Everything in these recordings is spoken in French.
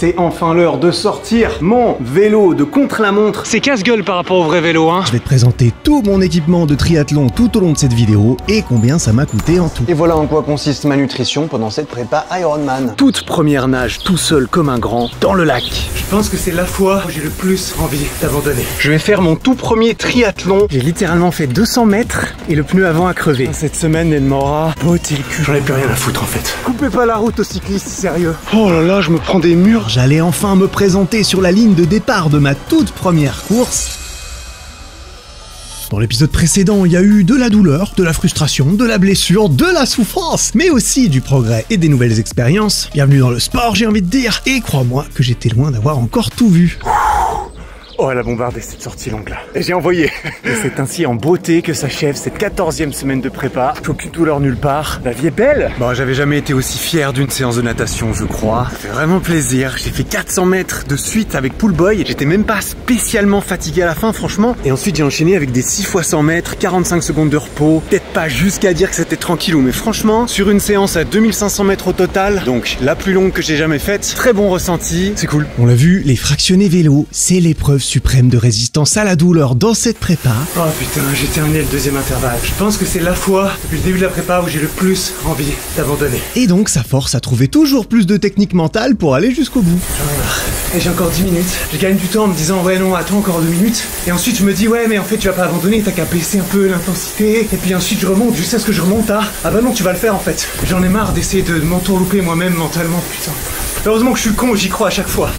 C'est enfin l'heure de sortir mon vélo de contre-la-montre. C'est casse-gueule par rapport au vrai vélo, hein. Je vais te présenter tout mon équipement de triathlon tout au long de cette vidéo et combien ça m'a coûté en tout. Et voilà en quoi consiste ma nutrition pendant cette prépa Ironman. Toute première nage tout seul comme un grand dans le lac. Je pense que c'est la fois où j'ai le plus envie d'abandonner. Je vais faire mon tout premier triathlon. J'ai littéralement fait 200 mètres et le pneu avant a crevé. Cette semaine, elle m'aura botté le cul. J'en ai plus rien à foutre en fait. Coupez pas la route aux cyclistes, sérieux. Oh là là, je me prends des murs. J'allais enfin me présenter sur la ligne de départ de ma toute première course. Dans l'épisode précédent, il y a eu de la douleur, de la frustration, de la blessure, de la souffrance, mais aussi du progrès et des nouvelles expériences. Bienvenue dans le sport, j'ai envie de dire, et crois-moi que j'étais loin d'avoir encore tout vu. Oh, elle a bombardé cette sortie longue là. Et j'ai envoyé. Et c'est ainsi en beauté que s'achève cette 14e semaine de prépa. Aucune douleur nulle part. La vie est belle. Bon, j'avais jamais été aussi fier d'une séance de natation, je crois. Ça fait vraiment plaisir. J'ai fait 400 mètres de suite avec Pool Boy. J'étais même pas spécialement fatigué à la fin, franchement. Et ensuite, j'ai enchaîné avec des 6 fois 100 mètres, 45 secondes de repos. Peut-être pas jusqu'à dire que c'était tranquillou, mais franchement, sur une séance à 2500 mètres au total, donc la plus longue que j'ai jamais faite, très bon ressenti. C'est cool. On l'a vu, les fractionnés vélo, c'est l'épreuve suprême de résistance à la douleur dans cette prépa. Oh putain, j'ai terminé le deuxième intervalle. Je pense que c'est la fois depuis le début de la prépa où j'ai le plus envie d'abandonner. Et donc ça force à trouver toujours plus de techniques mentales pour aller jusqu'au bout. Et j'ai encore 10 minutes. Je gagne du temps en me disant ouais non, attends encore 2 minutes. Et ensuite je me dis ouais mais en fait tu vas pas abandonner, t'as qu'à baisser un peu l'intensité. Et puis ensuite je remonte, jusqu'à ce que je remonte à ah bah non tu vas le faire en fait. J'en ai marre d'essayer de m'entourlouper moi-même mentalement, putain. Heureusement que je suis con, j'y crois à chaque fois.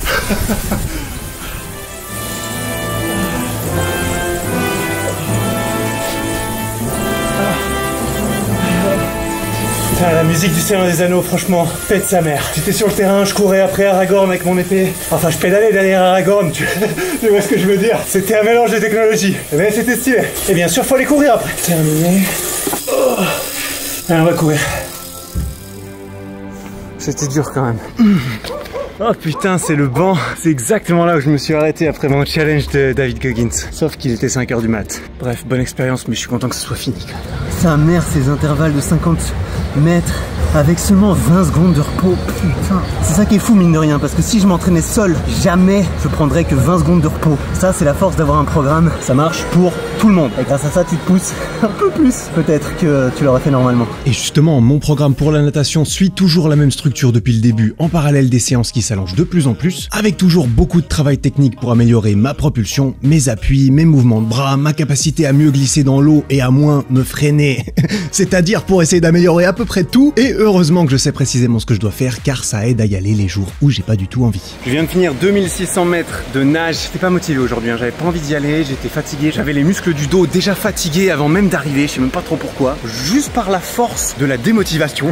La musique du Seigneur des Anneaux, franchement, pète sa mère. J'étais sur le terrain, je courais après Aragorn avec mon épée. Enfin, je pédalais derrière Aragorn, tu vois ce que je veux dire. C'était un mélange de technologies. Mais c'était stylé. Et bien sûr, faut aller courir après. Terminé. Oh. Allez, on va courir. C'était dur quand même. Oh putain, c'est le banc. C'est exactement là où je me suis arrêté après mon challenge de David Goggins. Sauf qu'il était 5 h du mat. Bref, bonne expérience, mais je suis content que ce soit fini. Sa mère, ces intervalles de 50 mètres avec seulement 20 secondes de repos. Putain, c'est ça qui est fou mine de rien, parce que si je m'entraînais seul, jamais je prendrais que 20 secondes de repos. Ça, c'est la force d'avoir un programme. Ça marche pour tout le monde. Et grâce à ça, tu te pousses un peu plus peut-être que tu l'aurais fait normalement. Et justement, mon programme pour la natation suit toujours la même structure depuis le début, en parallèle des séances qui s'allongent de plus en plus, avec toujours beaucoup de travail technique pour améliorer ma propulsion, mes appuis, mes mouvements de bras, ma capacité à mieux glisser dans l'eau et à moins me freiner. C'est-à-dire pour essayer d'améliorer à peu près tout, et heureusement que je sais précisément ce que je dois faire, car ça aide à y aller les jours où j'ai pas du tout envie. Je viens de finir 2600 mètres de nage. J'étais pas motivé aujourd'hui, hein. J'avais pas envie d'y aller, j'étais fatigué, j'avais les muscles du dos déjà fatigués avant même d'arriver, je sais même pas trop pourquoi. Juste par la force de la démotivation,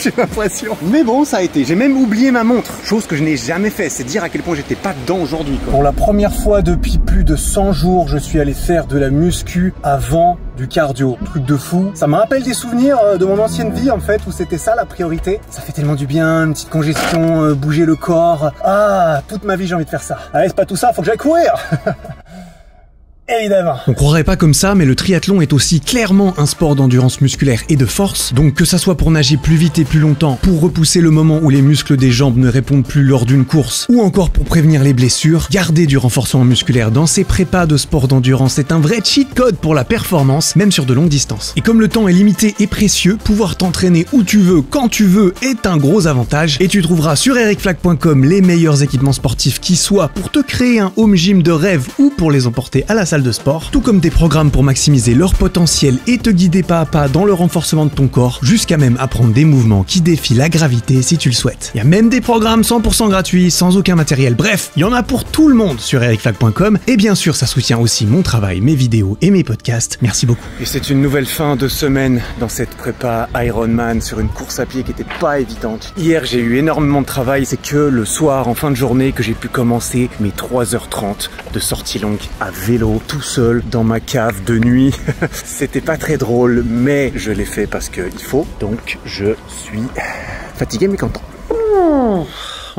j'ai l'impression. Mais bon, ça a été. J'ai même oublié ma montre, chose que je n'ai jamais fait. C'est dire à quel point j'étais pas dedans aujourd'hui. Pour la première fois depuis plus de 100 jours, je suis allé faire de la muscu avant du cardio. Truc de fou. Ça me rappelle des souvenirs de mon ancienne vie en fait, où c'était ça la priorité. Ça fait tellement du bien, une petite congestion, bouger le corps. Ah, toute ma vie j'ai envie de faire ça. Allez, c'est pas tout ça, faut que j'aille courir. Évidemment. On croirait pas comme ça, mais le triathlon est aussi clairement un sport d'endurance musculaire et de force, donc que ça soit pour nager plus vite et plus longtemps, pour repousser le moment où les muscles des jambes ne répondent plus lors d'une course, ou encore pour prévenir les blessures, garder du renforcement musculaire dans ces prépas de sport d'endurance est un vrai cheat code pour la performance, même sur de longues distances. Et comme le temps est limité et précieux, pouvoir t'entraîner où tu veux, quand tu veux, est un gros avantage, et tu trouveras sur ericflac.com les meilleurs équipements sportifs qui soient pour te créer un home gym de rêve ou pour les emporter à la salle de sport, tout comme des programmes pour maximiser leur potentiel et te guider pas à pas dans le renforcement de ton corps, jusqu'à même apprendre des mouvements qui défient la gravité si tu le souhaites. Il y a même des programmes 100% gratuits, sans aucun matériel, bref, il y en a pour tout le monde sur ericflac.com, et bien sûr ça soutient aussi mon travail, mes vidéos et mes podcasts, merci beaucoup. Et c'est une nouvelle fin de semaine dans cette prépa Ironman sur une course à pied qui était pas évidente. Hier j'ai eu énormément de travail, c'est que le soir en fin de journée que j'ai pu commencer mes 3h30 de sortie longue à vélo, tout seul dans ma cave de nuit. C'était pas très drôle, mais je l'ai fait parce qu'il faut, donc je suis fatigué mais content.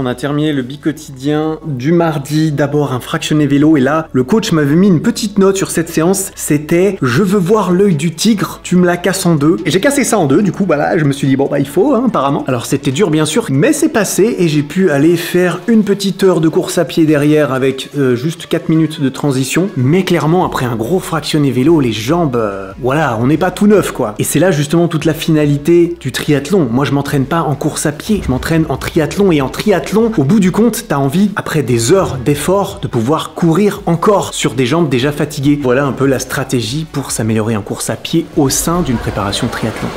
On a terminé le bi-quotidien du mardi, d'abord un fractionné vélo, et là, le coach m'avait mis une petite note sur cette séance, c'était « Je veux voir l'œil du tigre, tu me la casses en deux ». Et j'ai cassé ça en deux, du coup, bah là, je me suis dit, bon, bah il faut, hein, apparemment. Alors c'était dur, bien sûr, mais c'est passé, et j'ai pu aller faire une petite heure de course à pied derrière avec juste 4 minutes de transition. Mais clairement, après un gros fractionné vélo, les jambes, voilà, on n'est pas tout neuf, quoi. Et c'est là, justement, toute la finalité du triathlon. Moi, je m'entraîne pas en course à pied, je m'entraîne en triathlon, et en triathlon, au bout du compte, t'as envie, après des heures d'effort, de pouvoir courir encore sur des jambes déjà fatiguées. Voilà un peu la stratégie pour s'améliorer en course à pied au sein d'une préparation triathlon.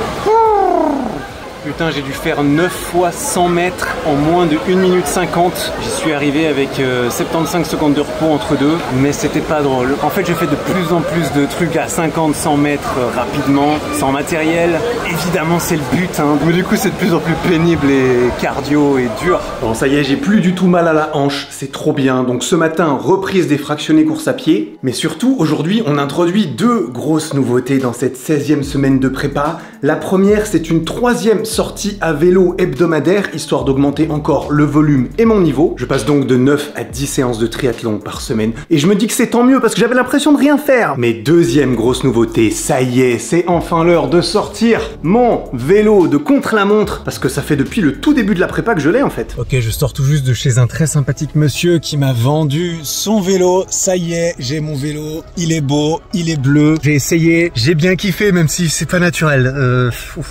Putain, j'ai dû faire 9 fois 100 mètres en moins de 1 minute 50. J'y suis arrivé avec 75 secondes de repos entre deux, mais c'était pas drôle. En fait, je fais de plus en plus de trucs à 50-100 mètres rapidement, sans matériel. Évidemment, c'est le but, hein. Mais du coup, c'est de plus en plus pénible et cardio et dur. Bon, ça y est, j'ai plus du tout mal à la hanche, c'est trop bien. Donc ce matin, reprise des fractionnés course à pied. Mais surtout, aujourd'hui, on introduit 2 grosses nouveautés dans cette 16e semaine de prépa. La première, c'est une 3e sortie à vélo hebdomadaire, histoire d'augmenter encore le volume et mon niveau. Je passe donc de 9 à 10 séances de triathlon par semaine. Et je me dis que c'est tant mieux parce que j'avais l'impression de rien faire. Mais 2e grosse nouveauté, ça y est, c'est enfin l'heure de sortir mon vélo de contre-la-montre. Parce que ça fait depuis le tout début de la prépa que je l'ai en fait. Ok, je sors tout juste de chez un très sympathique monsieur qui m'a vendu son vélo. Ça y est, j'ai mon vélo. Il est beau, il est bleu. J'ai essayé, j'ai bien kiffé même si c'est pas naturel.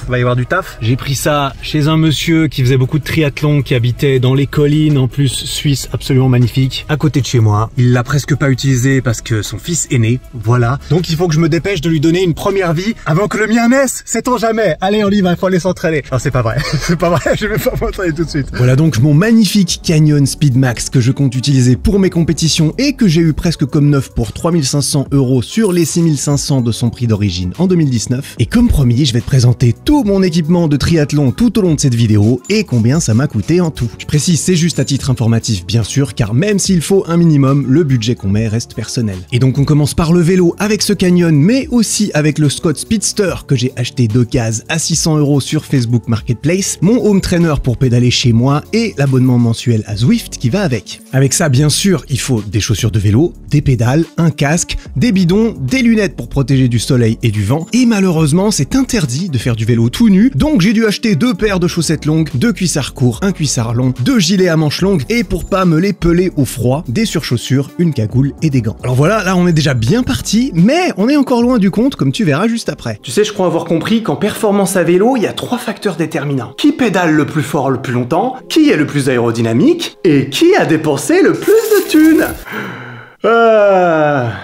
Va y avoir du taf. J'ai pris ça chez un monsieur qui faisait beaucoup de triathlon, qui habitait dans les collines, en plus Suisse, absolument magnifique, à côté de chez moi. Il l'a presque pas utilisé parce que son fils est né, voilà. Donc il faut que je me dépêche de lui donner une première vie avant que le mien naisse, sait-on jamais. Allez, on y va, il faut aller s'entraîner. Non, c'est pas vrai, c'est pas vrai, je vais pas m'entraîner tout de suite. Voilà donc mon magnifique Canyon Speedmax que je compte utiliser pour mes compétitions et que j'ai eu presque comme neuf pour 3500 € sur les 6500 de son prix d'origine en 2019. Et comme promis, je vais te présenter tout mon équipement de triathlon tout au long de cette vidéo et combien ça m'a coûté en tout. Je précise, c'est juste à titre informatif bien sûr, car même s'il faut un minimum, le budget qu'on met reste personnel. Et donc on commence par le vélo avec ce Canyon, mais aussi avec le Scott Speedster que j'ai acheté d'occasion à 600 € sur Facebook Marketplace, mon home trainer pour pédaler chez moi et l'abonnement mensuel à Zwift qui va avec. Avec ça bien sûr, il faut des chaussures de vélo, des pédales, un casque, des bidons, des lunettes pour protéger du soleil et du vent, et malheureusement c'est interdit de faire du vélo tout nu, donc j'ai dû acheter 2 paires de chaussettes longues, 2 cuissards courts, un cuissard long, 2 gilets à manches longues et pour pas me les peler au froid, des surchaussures, une cagoule et des gants. Alors voilà, là on est déjà bien parti, mais on est encore loin du compte comme tu verras juste après. Tu sais, je crois avoir compris qu'en performance à vélo, il y a 3 facteurs déterminants. Qui pédale le plus fort le plus longtemps, qui est le plus aérodynamique et qui a dépensé le plus de thunes.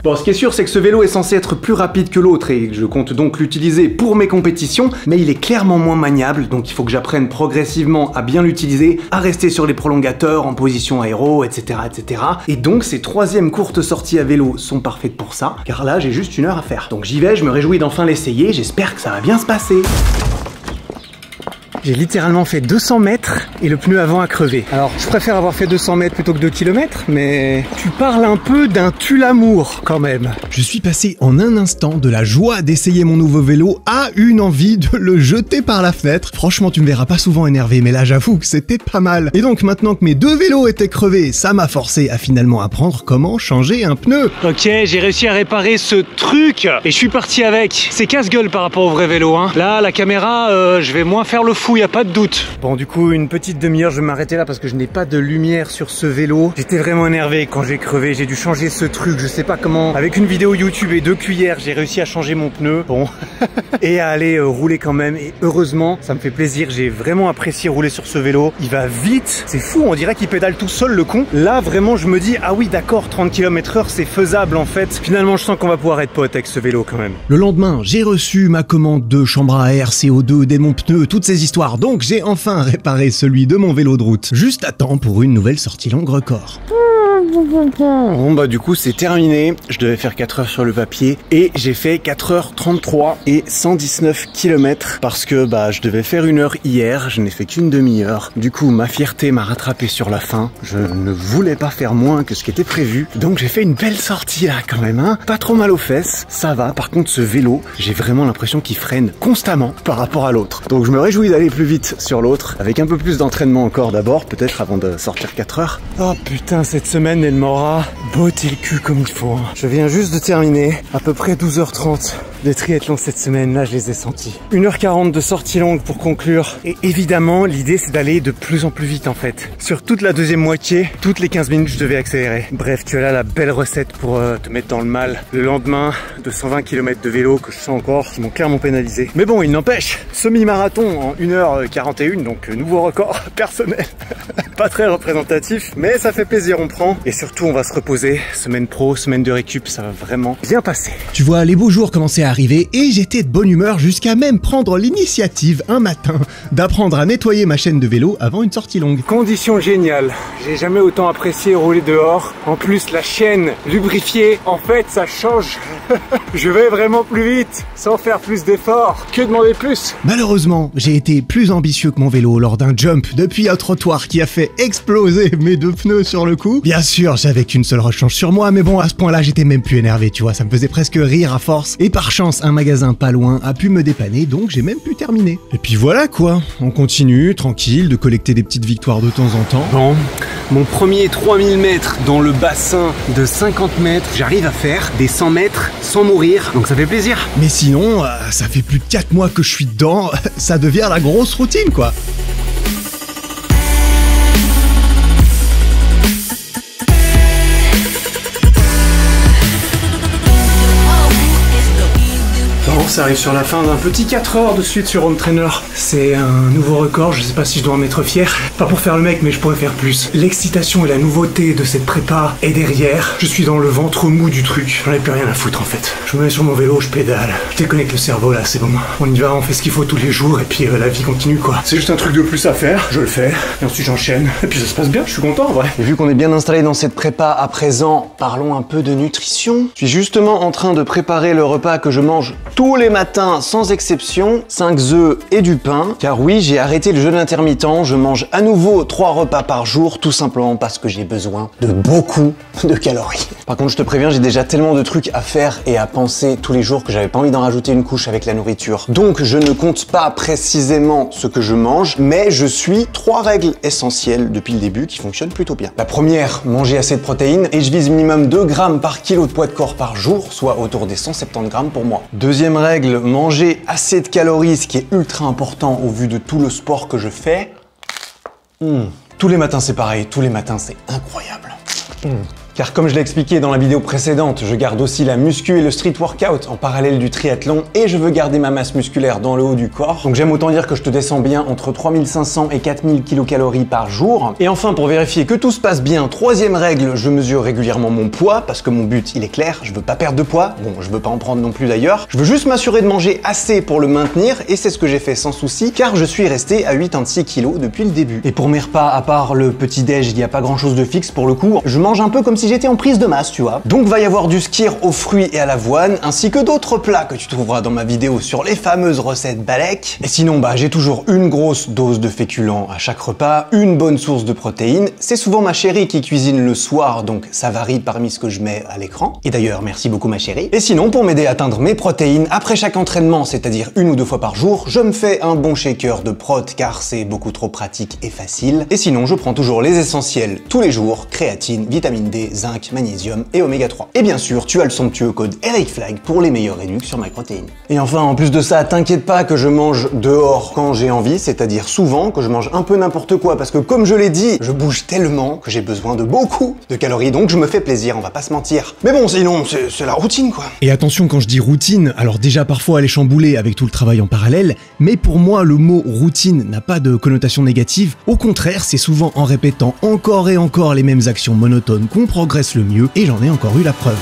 Bon, ce qui est sûr, c'est que ce vélo est censé être plus rapide que l'autre et je compte donc l'utiliser pour mes compétitions, mais il est clairement moins maniable, donc il faut que j'apprenne progressivement à bien l'utiliser, à rester sur les prolongateurs, en position aéro, etc., etc. Et donc, ces 3e courtes sorties à vélo sont parfaites pour ça, car là, j'ai juste 1 heure à faire. Donc j'y vais, je me réjouis d'enfin l'essayer, j'espère que ça va bien se passer. J'ai littéralement fait 200 mètres et le pneu avant a crevé. Alors, je préfère avoir fait 200 mètres plutôt que 2 km, mais tu parles un peu d'un tue-l'amour quand même. Je suis passé en un instant de la joie d'essayer mon nouveau vélo à une envie de le jeter par la fenêtre. Franchement, tu me verras pas souvent énervé, mais là, j'avoue que c'était pas mal. Et donc, maintenant que mes 2 vélos étaient crevés, ça m'a forcé à finalement apprendre comment changer un pneu. Ok, j'ai réussi à réparer ce truc et je suis parti avec. C'est casse-gueule par rapport au vrai vélo, hein. Là, la caméra, je vais moins faire le fou, y a pas de doute. Bon, du coup, une petite demi-heure, je vais m'arrêter là parce que je n'ai pas de lumière sur ce vélo. J'étais vraiment énervé quand j'ai crevé, j'ai dû changer ce truc, je sais pas comment. Avec une vidéo YouTube et 2 cuillères, j'ai réussi à changer mon pneu. Bon. Et à aller rouler quand même. Et heureusement, ça me fait plaisir, j'ai vraiment apprécié rouler sur ce vélo. Il va vite, c'est fou, on dirait qu'il pédale tout seul le con. Là, vraiment, je me dis, ah oui, d'accord, 30 km/h, c'est faisable en fait. Finalement, je sens qu'on va pouvoir être pote avec ce vélo quand même. Le lendemain, j'ai reçu ma commande de chambre à air, CO2, démon pneu, toutes ces histoires. Donc j'ai enfin réparé celui de mon vélo de route. Juste à temps pour une nouvelle sortie longue record. Bon bah du coup c'est terminé, je devais faire 4 heures sur le papier et j'ai fait 4h33 et 119 km parce que bah je devais faire 1 heure hier, je n'ai fait qu'une demi-heure. Du coup ma fierté m'a rattrapé sur la fin, je ne voulais pas faire moins que ce qui était prévu, donc j'ai fait une belle sortie là quand même, hein. Pas trop mal aux fesses, ça va. Par contre ce vélo, j'ai vraiment l'impression qu'il freine constamment par rapport à l'autre. Donc je me réjouis d'aller plus vite sur l'autre, avec un peu plus d'entraînement encore d'abord, peut-être avant de sortir 4 heures. Oh putain, cette semaine elle m'aura botté le cul comme il faut. Je viens juste de terminer à peu près 12h30 de triathlon cette semaine, là je les ai sentis. 1h40 de sortie longue pour conclure. Et évidemment l'idée c'est d'aller de plus en plus vite en fait. Sur toute la deuxième moitié, toutes les 15 minutes je devais accélérer. Bref, tu as là la belle recette pour te mettre dans le mal le lendemain de 120 km de vélo que je sens encore, qui m'ont clairement pénalisé. Mais bon, il n'empêche, semi-marathon en 1h41, donc nouveau record personnel. Pas très représentatif, mais ça fait plaisir, on prend. Et surtout on va se reposer, semaine pro, semaine de récup, ça va vraiment bien passer. Tu vois, les beaux jours commençaient à arriver et j'étais de bonne humeur jusqu'à même prendre l'initiative un matin d'apprendre à nettoyer ma chaîne de vélo avant une sortie longue. Condition géniale, j'ai jamais autant apprécié rouler dehors. En plus la chaîne lubrifiée, en fait ça change. Je vais vraiment plus vite, sans faire plus d'efforts. Que demander plus? Malheureusement, j'ai été plus ambitieux que mon vélo lors d'un jump depuis un trottoir qui a fait exploser mes 2 pneus sur le coup. Bien sûr, j'avais qu'une seule rechange sur moi, mais bon, à ce point-là, j'étais même plus énervé, tu vois, ça me faisait presque rire à force. Et par chance, un magasin pas loin a pu me dépanner, donc j'ai même pu terminer. Et puis voilà quoi, on continue, tranquille, de collecter des petites victoires de temps en temps. Bon, mon premier 3000 mètres dans le bassin de 50 mètres, j'arrive à faire des 100 mètres sans mourir, donc ça fait plaisir. Mais sinon, ça fait plus de 4 mois que je suis dedans, ça devient la grosse routine quoi. Ça arrive sur la fin d'un petit 4 heures de suite sur Home Trainer. C'est un nouveau record, je sais pas si je dois en être fier. Pas pour faire le mec, mais je pourrais faire plus. L'excitation et la nouveauté de cette prépa est derrière. Je suis dans le ventre mou du truc. J'en ai plus rien à foutre en fait. Je me mets sur mon vélo, je pédale. Je déconnecte le cerveau là, c'est bon. On y va, on fait ce qu'il faut tous les jours et puis la vie continue quoi. C'est juste un truc de plus à faire, je le fais. Et ensuite j'enchaîne. Et puis ça se passe bien, je suis content en vrai. Et vu qu'on est bien installé dans cette prépa à présent, parlons un peu de nutrition. Je suis justement en train de préparer le repas que je mange tous les matins sans exception, 5 œufs et du pain. Car oui, j'ai arrêté le jeûne intermittent, je mange à nouveau 3 repas par jour, tout simplement parce que j'ai besoin de beaucoup de calories. Par contre, je te préviens, j'ai déjà tellement de trucs à faire et à penser tous les jours que j'avais pas envie d'en rajouter une couche avec la nourriture. Donc je ne compte pas précisément ce que je mange, mais je suis 3 règles essentielles depuis le début qui fonctionnent plutôt bien. La première, manger assez de protéines et je vise minimum 2 grammes par kilo de poids de corps par jour, soit autour des 170 grammes pour moi. Deuxième règle, manger assez de calories, ce qui est ultra important au vu de tout le sport que je fais. Tous les matins c'est pareil, tous les matins c'est incroyable. Car comme je l'ai expliqué dans la vidéo précédente, je garde aussi la muscu et le street workout en parallèle du triathlon et je veux garder ma masse musculaire dans le haut du corps. Donc j'aime autant dire que je te descends bien entre 3500 et 4000 kcal par jour. Et enfin, pour vérifier que tout se passe bien, troisième règle, je mesure régulièrement mon poids parce que mon but il est clair, je veux pas perdre de poids, bon je veux pas en prendre non plus d'ailleurs. Je veux juste m'assurer de manger assez pour le maintenir et c'est ce que j'ai fait sans souci car je suis resté à 86 kg depuis le début. Et pour mes repas, à part le petit déj, il n'y a pas grand chose de fixe pour le coup, je mange un peu comme si j'étais en prise de masse, tu vois. Donc va y avoir du skyr aux fruits et à l'avoine, ainsi que d'autres plats que tu trouveras dans ma vidéo sur les fameuses recettes Balek. Et sinon, j'ai toujours une grosse dose de féculents à chaque repas, une bonne source de protéines. C'est souvent ma chérie qui cuisine le soir, donc ça varie parmi ce que je mets à l'écran. Et d'ailleurs, merci beaucoup ma chérie. Et sinon, pour m'aider à atteindre mes protéines, après chaque entraînement, c'est-à-dire 1 ou 2 fois par jour, je me fais un bon shaker de prot car c'est beaucoup trop pratique et facile. Et sinon, je prends toujours les essentiels tous les jours, créatine, vitamine D, zinc, magnésium et oméga 3. Et bien sûr, tu as le somptueux code EricFlag pour les meilleurs réducs sur MyProtein. Et enfin, en plus de ça, t'inquiète pas que je mange dehors quand j'ai envie, c'est-à-dire souvent, que je mange un peu n'importe quoi, parce que comme je l'ai dit, je bouge tellement que j'ai besoin de beaucoup de calories, donc je me fais plaisir, on va pas se mentir. Mais bon, sinon, c'est la routine quoi. Et attention, quand je dis routine, alors déjà parfois elle est chamboulée avec tout le travail en parallèle, mais pour moi le mot routine n'a pas de connotation négative, au contraire, c'est souvent en répétant encore et encore les mêmes actions monotones qu'on progresse le mieux, et j'en ai encore eu la preuve.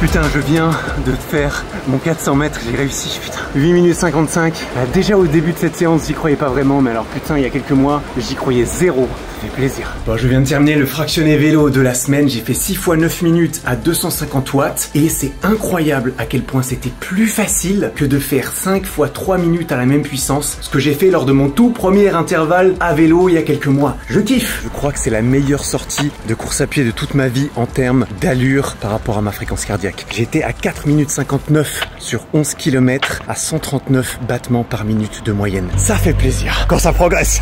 Putain, je viens de faire mon 400 mètres, j'ai réussi, putain. 8 minutes 55. Déjà au début de cette séance, j'y croyais pas vraiment, mais alors putain, il y a quelques mois, j'y croyais zéro. Ça fait plaisir. Bon, je viens de terminer le fractionné vélo de la semaine. J'ai fait 6 x 9 minutes à 250 watts. Et c'est incroyable à quel point c'était plus facile que de faire 5 x 3 minutes à la même puissance. Ce que j'ai fait lors de mon tout premier intervalle à vélo il y a quelques mois. Je kiffe. Je crois que c'est la meilleure sortie de course à pied de toute ma vie en termes d'allure par rapport à ma fréquence cardiaque. J'étais à 4 minutes 59 sur 11 km à 139 battements par minute de moyenne. Ça fait plaisir quand ça progresse.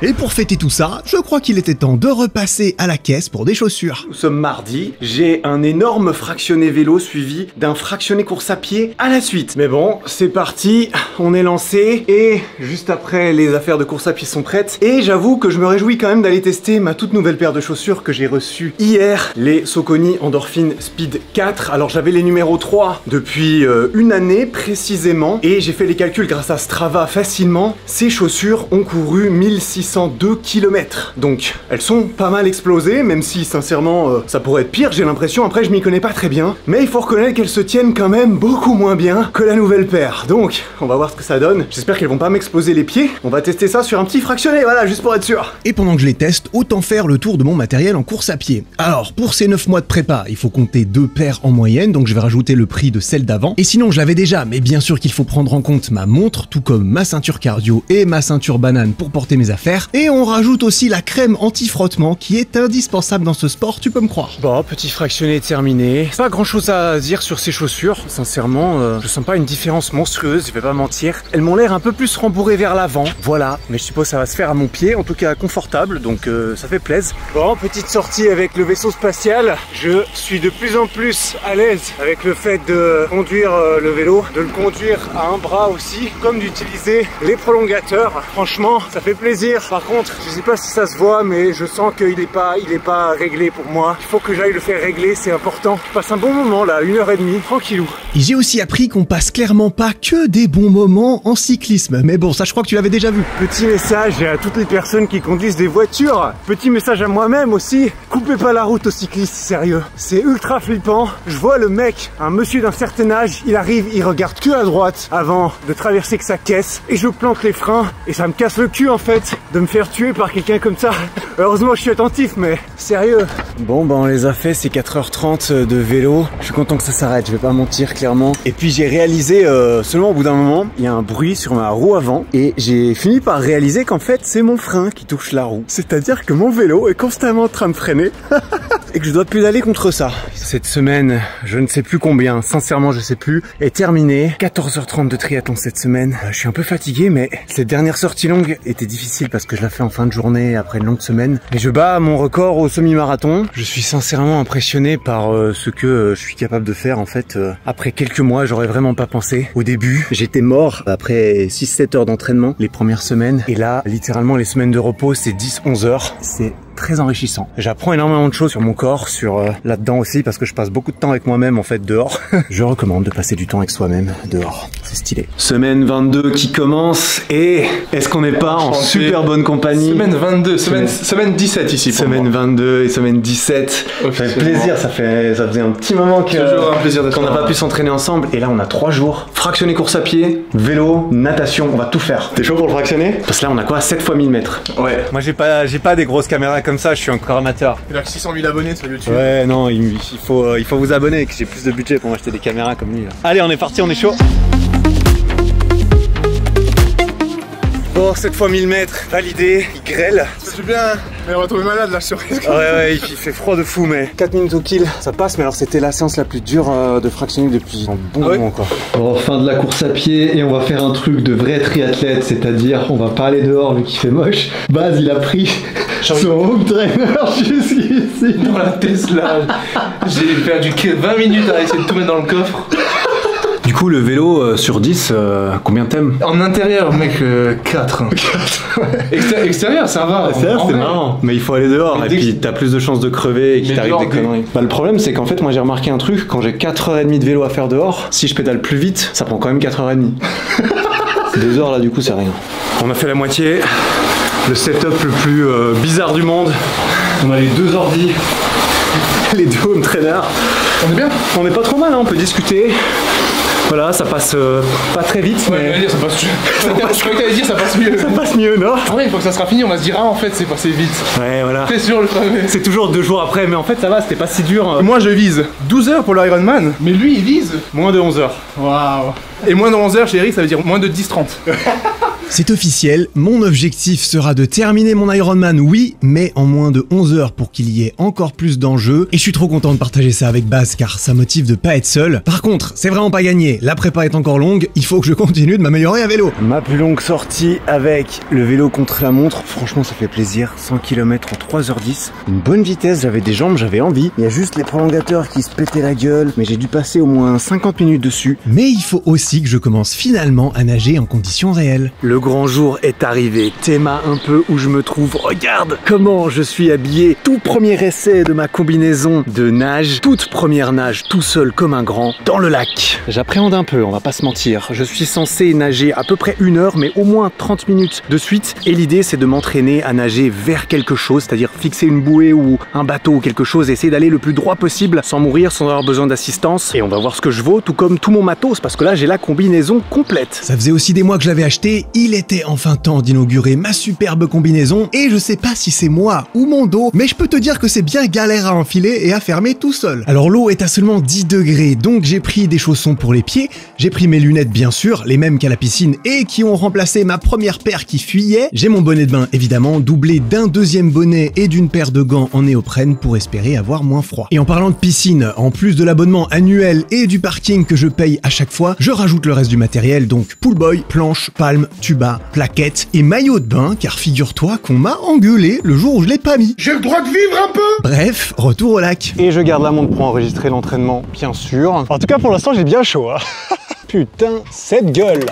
Et pour fêter tout ça, je crois qu'il était temps de repasser à la caisse pour des chaussures. Nous sommes mardi, j'ai un énorme fractionné vélo suivi d'un fractionné course à pied à la suite. Mais bon, c'est parti, on est lancé et juste après les affaires de course à pied sont prêtes. Et j'avoue que je me réjouis quand même d'aller tester ma toute nouvelle paire de chaussures que j'ai reçue hier, les Saucony Endorphin Speed 4. Alors j'avais les numéros 3 depuis une année précisément et j'ai fait les calculs grâce à Strava facilement. Ces chaussures ont couru 1602 km. Donc elles sont pas mal explosées, même si sincèrement ça pourrait être pire, j'ai l'impression. Après je m'y connais pas très bien, mais il faut reconnaître qu'elles se tiennent quand même beaucoup moins bien que la nouvelle paire. Donc on va voir ce que ça donne. J'espère qu'elles vont pas m'exploser les pieds. On va tester ça sur un petit fractionné, voilà, juste pour être sûr. Et pendant que je les teste, autant faire le tour de mon matériel en course à pied. Alors pour ces 9 mois de prépa, il faut compter 2 paires en moyenne, donc je vais rajouter le prix de celle d'avant. Et sinon je l'avais déjà, mais bien sûr qu'il faut prendre en compte ma montre, tout comme ma ceinture cardio et ma ceinture banane pour porter mes affaires. Et on rajoute aussi la crème anti-frottement qui est indispensable dans ce sport, tu peux me croire. Bon, petit fractionné terminé. Pas grand chose à dire sur ces chaussures. Sincèrement, je sens pas une différence monstrueuse, je vais pas mentir. Elles m'ont l'air un peu plus rembourrées vers l'avant. Voilà, mais je suppose que ça va se faire à mon pied, en tout cas confortable, donc ça fait plaisir. Bon, petite sortie avec le vaisseau spatial. Je suis de plus en plus à l'aise avec le fait de conduire le vélo, de le conduire à un bras aussi, comme d'utiliser les prolongateurs. Franchement, ça fait plaisir. Par contre, je sais pas si ça se voit, mais je sens qu'il est pas réglé pour moi. Il faut que j'aille le faire régler, c'est important. Je passe un bon moment là, 1h30, tranquillou. Et j'ai aussi appris qu'on passe clairement pas que des bons moments en cyclisme. Mais bon, ça je crois que tu l'avais déjà vu. Petit message à toutes les personnes qui conduisent des voitures. Petit message à moi-même aussi. Coupez pas la route aux cyclistes, sérieux. C'est ultra flippant. Je vois le mec, un monsieur d'un certain âge, il arrive, il regarde que à droite avant de traverser que sa caisse. Et je plante les freins et ça me casse le cul en fait de me faire tuer par quelqu'un comme ça. Heureusement je suis attentif, mais sérieux. Bon bah on les a fait, c'est 4h30 de vélo. Je suis content que ça s'arrête, je vais pas mentir clairement. Et puis j'ai réalisé seulement au bout d'un moment, il y a un bruit sur ma roue avant et j'ai fini par réaliser qu'en fait c'est mon frein qui touche la roue. C'est-à-dire que mon vélo est constamment en train de freiner et que je dois pédaler contre ça. Cette semaine, je ne sais plus combien, sincèrement je sais plus, est terminée. 14h30 de triathlon cette semaine. Je suis un peu fatigué, mais cette dernière sortie longue était difficile parce que je la fais en fin de journée après une longue semaine. Mais je bats mon record au semi-marathon. Je suis sincèrement impressionné par ce que je suis capable de faire en fait. Après quelques mois, j'aurais vraiment pas pensé. Au début, j'étais mort après 6-7 heures d'entraînement les premières semaines. Et là, littéralement, les semaines de repos, c'est 10-11 heures. C'est très enrichissant. J'apprends énormément de choses sur mon corps, sur là-dedans aussi, parce que je passe beaucoup de temps avec moi-même en fait dehors. Je recommande de passer du temps avec soi-même dehors. C'est stylé. Semaine 22 qui commence et est-ce qu'on n'est pas en super bonne compagnie? Semaine 22, semaine 17 ici. Semaine 22 et semaine 17. Ça fait plaisir, ça faisait un petit moment qu'on n'a pas pu s'entraîner ensemble et là on a 3 jours. Fractionné course à pied, vélo, natation, on va tout faire. T'es chaud pour le fractionner? Parce que là on a quoi? 7 x 1000 mètres. Ouais. Moi j'ai pas des grosses caméras comme ça, je suis encore amateur. Il a que 600 000 abonnés sur YouTube. Ouais, non, il faut vous abonner, que j'ai plus de budget pour m'acheter des caméras comme lui là. Allez, on est parti, on est chaud. Bon, 7 x 1000 mètres, validé, il grêle. C'est bien, mais on va tomber malade là sur risque. Ouais, il fait froid de fou, mais 4 minutes au kill, ça passe. Mais alors, c'était la séance la plus dure de fractionner depuis un bon moment quoi. Bon, fin de la course à pied et on va faire un truc de vrai triathlète, c'est-à-dire on va pas aller dehors vu qu'il fait moche. Baz, il a pris son home trainer jusqu'ici. Dans la Tesla, j'ai perdu 20 minutes à essayer de tout mettre dans le coffre. Du coup, le vélo sur 10, combien t'aimes? En intérieur, mec, 4. Extérieur, ça va. Extérieur, c'est marrant. Mais il faut aller dehors et puis t'as plus de chances de crever et qu'il t'arrive des conneries. Bah, le problème, c'est qu'en fait, moi j'ai remarqué un truc. Quand j'ai 4h30 de vélo à faire dehors, si je pédale plus vite, ça prend quand même 4h30. 2 heures là, du coup, c'est rien. On a fait la moitié. Le setup le plus bizarre du monde. On a les 2 ordi, les 2 home trainers. On est bien. On est pas trop mal, hein, on peut discuter. Voilà, ça passe pas très vite, Ouais, mais... dire, ça passe. Je croyais que t'allais dire ça passe mieux. Ça passe mieux, non? Ah ouais, une fois que ça sera fini, on va se dire ah en fait c'est passé vite. Ouais, voilà. C'est sûr le fameux. C'est toujours 2 jours après, mais en fait ça va, c'était pas si dur. Moi je vise 12 heures pour l'Ironman, mais lui il vise Moins de 11 heures. waouh. Et moins de 11 heures chez Eric, ça veut dire moins de 10-30. C'est officiel, mon objectif sera de terminer mon Ironman, oui, mais en moins de 11 heures pour qu'il y ait encore plus d'enjeux. Et je suis trop content de partager ça avec Baz car ça motive de pas être seul. Par contre, c'est vraiment pas gagné, la prépa est encore longue, il faut que je continue de m'améliorer à vélo. Ma plus longue sortie avec le vélo contre la montre, franchement ça fait plaisir. 100 km en 3h10. Une bonne vitesse, j'avais des jambes, j'avais envie. Il y a juste les prolongateurs qui se pétaient la gueule, mais j'ai dû passer au moins 50 minutes dessus. Mais il faut aussi que je commence finalement à nager en conditions réelles. Le grand jour est arrivé, Théma un peu où je me trouve, regarde comment je suis habillé, tout premier essai de ma combinaison de nage, toute première nage tout seul comme un grand dans le lac. J'appréhende un peu, on va pas se mentir, je suis censé nager à peu près 1 heure mais au moins 30 minutes de suite et l'idée c'est de m'entraîner à nager vers quelque chose, c'est-à-dire fixer une bouée ou un bateau ou quelque chose, essayer d'aller le plus droit possible sans mourir, sans avoir besoin d'assistance et on va voir ce que je vaux tout comme tout mon matos parce que là j'ai la combinaison complète. Ça faisait aussi des mois que je l'avais acheté, il était enfin temps d'inaugurer ma superbe combinaison et je sais pas si c'est moi ou mon dos, mais je peux te dire que c'est bien galère à enfiler et à fermer tout seul. Alors l'eau est à seulement 10 degrés, donc j'ai pris des chaussons pour les pieds, j'ai pris mes lunettes bien sûr, les mêmes qu'à la piscine et qui ont remplacé ma première paire qui fuyait, j'ai mon bonnet de bain évidemment, doublé d'un deuxième bonnet et d'une paire de gants en néoprène pour espérer avoir moins froid. Et en parlant de piscine, en plus de l'abonnement annuel et du parking que je paye à chaque fois, je rajoute le reste du matériel, donc pool boy, planche, palme, tuba, plaquettes et maillot de bain, car figure-toi qu'on m'a engueulé le jour où je l'ai pas mis. J'ai le droit de vivre un peu. Bref, retour au lac. Et je garde la montre pour enregistrer l'entraînement, bien sûr. En tout cas, pour l'instant, j'ai bien chaud. Hein. Putain, cette gueule.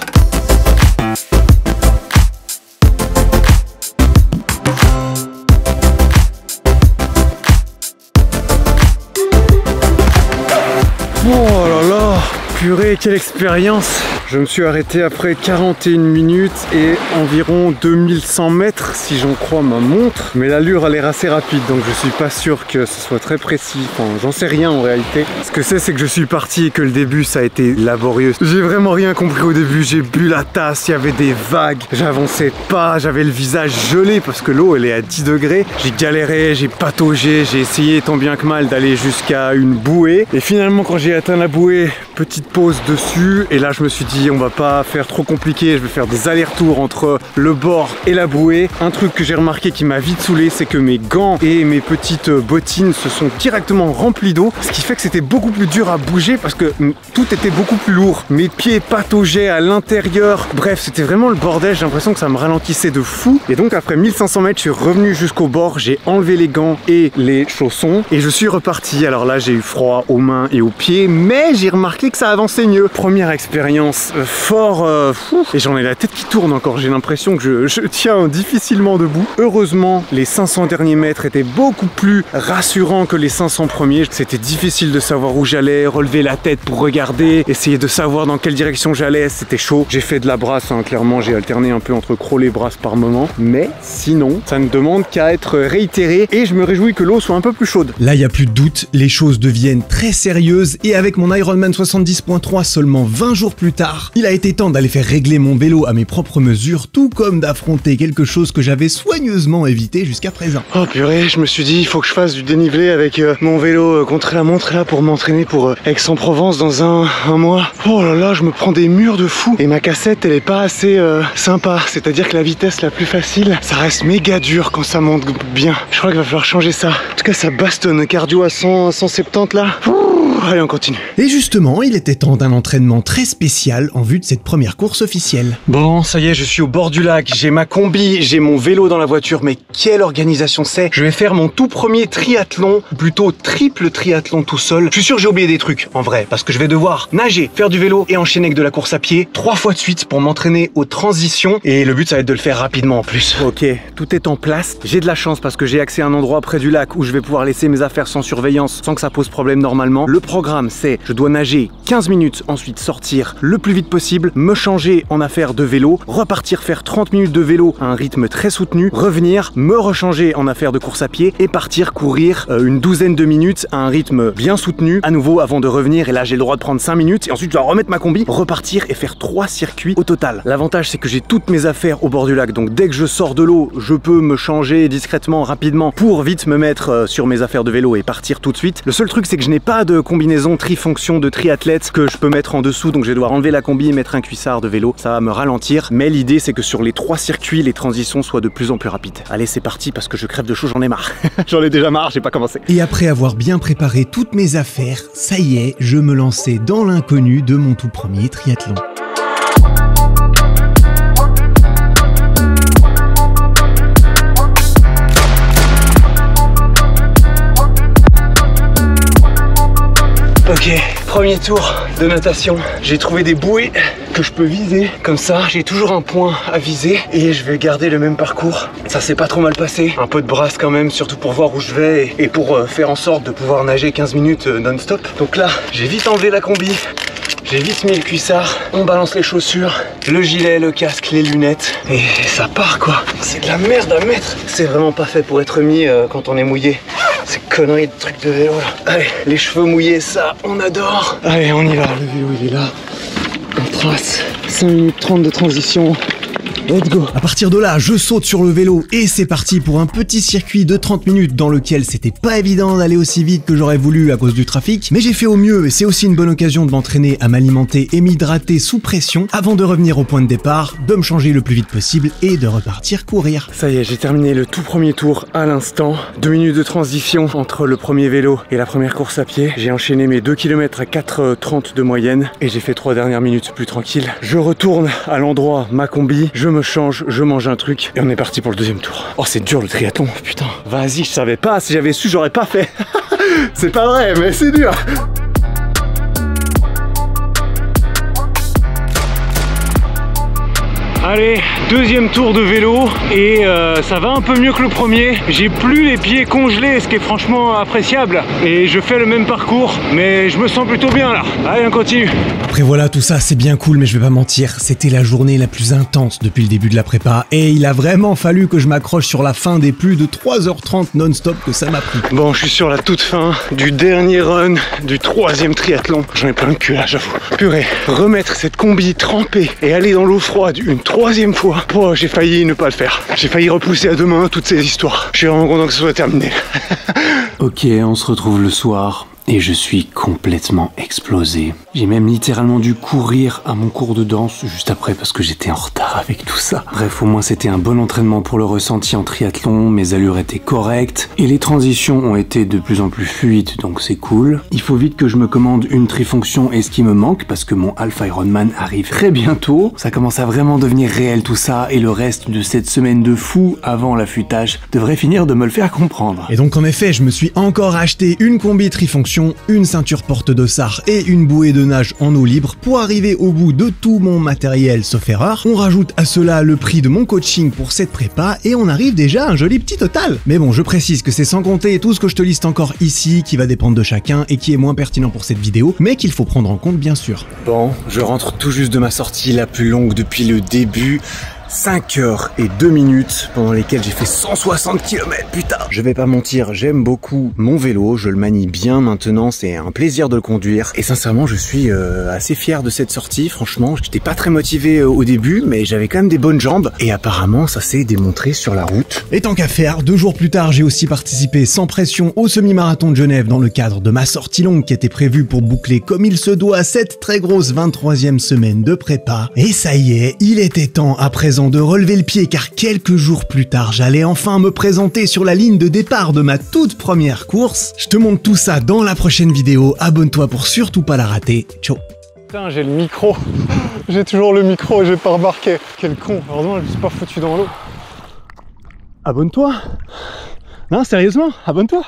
Oh là là, purée, quelle expérience! Je me suis arrêté après 41 minutes et environ 2100 mètres si j'en crois ma montre. Mais l'allure a l'air assez rapide donc je suis pas sûr que ce soit très précis. Enfin, j'en sais rien en réalité. Ce que c'est que je suis parti et que le début ça a été laborieux. J'ai vraiment rien compris au début. J'ai bu la tasse, il y avait des vagues. J'avançais pas, j'avais le visage gelé parce que l'eau elle est à 10 degrés. J'ai galéré, j'ai pataugé, j'ai essayé tant bien que mal d'aller jusqu'à une bouée. Et finalement quand j'ai atteint la bouée, petite pause dessus. Et là je me suis dit on va pas faire trop compliqué, je vais faire des allers-retours entre le bord et la bouée. Un truc que j'ai remarqué qui m'a vite saoulé, c'est que mes gants et mes petites bottines se sont directement remplis d'eau, ce qui fait que c'était beaucoup plus dur à bouger parce que tout était beaucoup plus lourd. Mes pieds pataugeaient à l'intérieur. Bref, c'était vraiment le bordel, j'ai l'impression que ça me ralentissait de fou. Et donc après 1500 mètres, je suis revenu jusqu'au bord, j'ai enlevé les gants et les chaussons et je suis reparti. Alors là, j'ai eu froid aux mains et aux pieds, mais j'ai remarqué que ça avançait mieux. Première expérience fort et j'en ai la tête qui tourne encore, j'ai l'impression que je tiens difficilement debout. Heureusement, les 500 derniers mètres étaient beaucoup plus rassurants que les 500 premiers. C'était difficile de savoir où j'allais, relever la tête pour regarder, essayer de savoir dans quelle direction j'allais, c'était chaud. J'ai fait de la brasse, hein, clairement, j'ai alterné un peu entre crawl et brasse par moment, mais sinon, ça ne demande qu'à être réitéré et je me réjouis que l'eau soit un peu plus chaude. Là, il n'y a plus de doute, les choses deviennent très sérieuses et avec mon Ironman 70.3 seulement 20 jours plus tard, il a été temps d'aller faire régler mon vélo à mes propres mesures, tout comme d'affronter quelque chose que j'avais soigneusement évité jusqu'à présent. Oh purée, je me suis dit il faut que je fasse du dénivelé avec mon vélo contre la montre là pour m'entraîner pour Aix-en-Provence dans un mois. Oh là là, je me prends des murs de fou et ma cassette elle est pas assez sympa, c'est-à-dire que la vitesse la plus facile, ça reste méga dur quand ça monte bien. Je crois qu'il va falloir changer ça. En tout cas ça bastonne, cardio à 170 là. Allez, on continue. Et justement, il était temps d'un entraînement très spécial en vue de cette première course officielle. Bon, ça y est, je suis au bord du lac, j'ai ma combi, j'ai mon vélo dans la voiture, mais quelle organisation c'est! Je vais faire mon tout premier triathlon, ou plutôt triple triathlon tout seul. Je suis sûr que j'ai oublié des trucs, en vrai, parce que je vais devoir nager, faire du vélo et enchaîner avec de la course à pied 3 fois de suite pour m'entraîner aux transitions. Et le but, ça va être de le faire rapidement en plus. Ok, tout est en place. J'ai de la chance parce que j'ai accès à un endroit près du lac où je vais pouvoir laisser mes affaires sans surveillance, sans que ça pose problème normalement. Le programme, c'est je dois nager 15 minutes, ensuite sortir le plus vite possible, me changer en affaires de vélo, repartir faire 30 minutes de vélo à un rythme très soutenu, revenir, me rechanger en affaires de course à pied et partir courir une douzaine de minutes à un rythme bien soutenu à nouveau avant de revenir. Et là j'ai le droit de prendre 5 minutes et ensuite je dois remettre ma combi, repartir et faire 3 circuits au total. L'avantage c'est que j'ai toutes mes affaires au bord du lac, donc dès que je sors de l'eau, je peux me changer discrètement, rapidement pour vite me mettre sur mes affaires de vélo et partir tout de suite. Le seul truc c'est que je n'ai pas de combinaison trifonction de triathlète que je peux mettre en dessous, donc je vais devoir enlever la combi et mettre un cuissard de vélo, ça va me ralentir, mais l'idée c'est que sur les 3 circuits les transitions soient de plus en plus rapides. Allez c'est parti parce que je crève de chaud, j'en ai marre. J'en ai déjà marre, j'ai pas commencé. Et après avoir bien préparé toutes mes affaires, ça y est, je me lançais dans l'inconnu de mon tout premier triathlon. Ok, premier tour de natation. J'ai trouvé des bouées que je peux viser. Comme ça, j'ai toujours un point à viser et je vais garder le même parcours. Ça s'est pas trop mal passé. Un peu de brasse quand même, surtout pour voir où je vais et pour faire en sorte de pouvoir nager 15 minutes non-stop. Donc là, j'ai vite enlevé la combi. J'ai vite mis le cuissard, on balance les chaussures, le gilet, le casque, les lunettes et ça part quoi. C'est de la merde à mettre. C'est vraiment pas fait pour être mis quand on est mouillé. Ces conneries de trucs de vélo là. Allez, les cheveux mouillés, ça on adore. Allez, on y va, le vélo il est là. On trace 5 minutes 30 de transition. Let's go. À partir de là, je saute sur le vélo et c'est parti pour un petit circuit de 30 minutes dans lequel c'était pas évident d'aller aussi vite que j'aurais voulu à cause du trafic, mais j'ai fait au mieux et c'est aussi une bonne occasion de m'entraîner à m'alimenter et m'hydrater sous pression avant de revenir au point de départ, de me changer le plus vite possible et de repartir courir. Ça y est, j'ai terminé le tout premier tour à l'instant. 2 minutes de transition entre le premier vélo et la première course à pied. J'ai enchaîné mes 2 km à 4,30 de moyenne et j'ai fait 3 dernières minutes plus tranquille. Je retourne à l'endroit, ma combi, je me change, je mange un truc et on est parti pour le deuxième tour. Oh c'est dur le triathlon, putain. Vas-y, je savais pas, si j'avais su j'aurais pas fait. C'est pas vrai mais c'est dur. Allez, deuxième tour de vélo et ça va un peu mieux que le premier. J'ai plus les pieds congelés, ce qui est franchement appréciable. Et je fais le même parcours, mais je me sens plutôt bien là. Allez, on continue. Après voilà, tout ça c'est bien cool, mais je vais pas mentir, c'était la journée la plus intense depuis le début de la prépa. Et il a vraiment fallu que je m'accroche sur la fin des plus de 3h30 non-stop que ça m'a pris. Bon, je suis sur la toute fin du dernier run du 3e triathlon. J'en ai plein le cul là, j'avoue. Purée, remettre cette combi trempée et aller dans l'eau froide une 3e fois. Oh, j'ai failli ne pas le faire. J'ai failli repousser à demain toutes ces histoires. Je suis vraiment content que ce soit terminé. Ok, on se retrouve le soir. Et je suis complètement explosé. J'ai même littéralement dû courir à mon cours de danse juste après parce que j'étais en retard avec tout ça. Bref, au moins c'était un bon entraînement pour le ressenti en triathlon, mes allures étaient correctes et les transitions ont été de plus en plus fluides, donc c'est cool. Il faut vite que je me commande une trifonction et ce qui me manque parce que mon Half Ironman arrive très bientôt. Ça commence à vraiment devenir réel tout ça et le reste de cette semaine de fou avant l'affûtage devrait finir de me le faire comprendre. Et donc en effet, je me suis encore acheté une combi trifonction, une ceinture porte-dossard et une bouée de nage en eau libre pour arriver au bout de tout mon matériel sauf erreur. On rajoute à cela le prix de mon coaching pour cette prépa et on arrive déjà à un joli petit total. Mais bon, je précise que c'est sans compter tout ce que je te liste encore ici qui va dépendre de chacun et qui est moins pertinent pour cette vidéo, mais qu'il faut prendre en compte bien sûr. Bon, je rentre tout juste de ma sortie la plus longue depuis le début. 5h02 pendant lesquelles j'ai fait 160 km, putain. Je vais pas mentir, j'aime beaucoup mon vélo, je le manie bien maintenant, c'est un plaisir de le conduire. Et sincèrement, je suis assez fier de cette sortie, franchement. J'étais pas très motivé au début, mais j'avais quand même des bonnes jambes. Et apparemment, ça s'est démontré sur la route. Et tant qu'à faire, 2 jours plus tard, j'ai aussi participé sans pression au semi-marathon de Genève dans le cadre de ma sortie longue qui était prévue pour boucler comme il se doit cette très grosse 23e semaine de prépa. Et ça y est, il était temps à présent de relever le pied car quelques jours plus tard, j'allais enfin me présenter sur la ligne de départ de ma toute première course. Je te montre tout ça dans la prochaine vidéo, abonne-toi pour surtout pas la rater. Ciao. Putain, j'ai le micro. J'ai toujours le micro et j'ai pas remarqué. Quel con, heureusement je me suis pas foutu dans l'eau. Abonne-toi. Non, sérieusement, abonne-toi.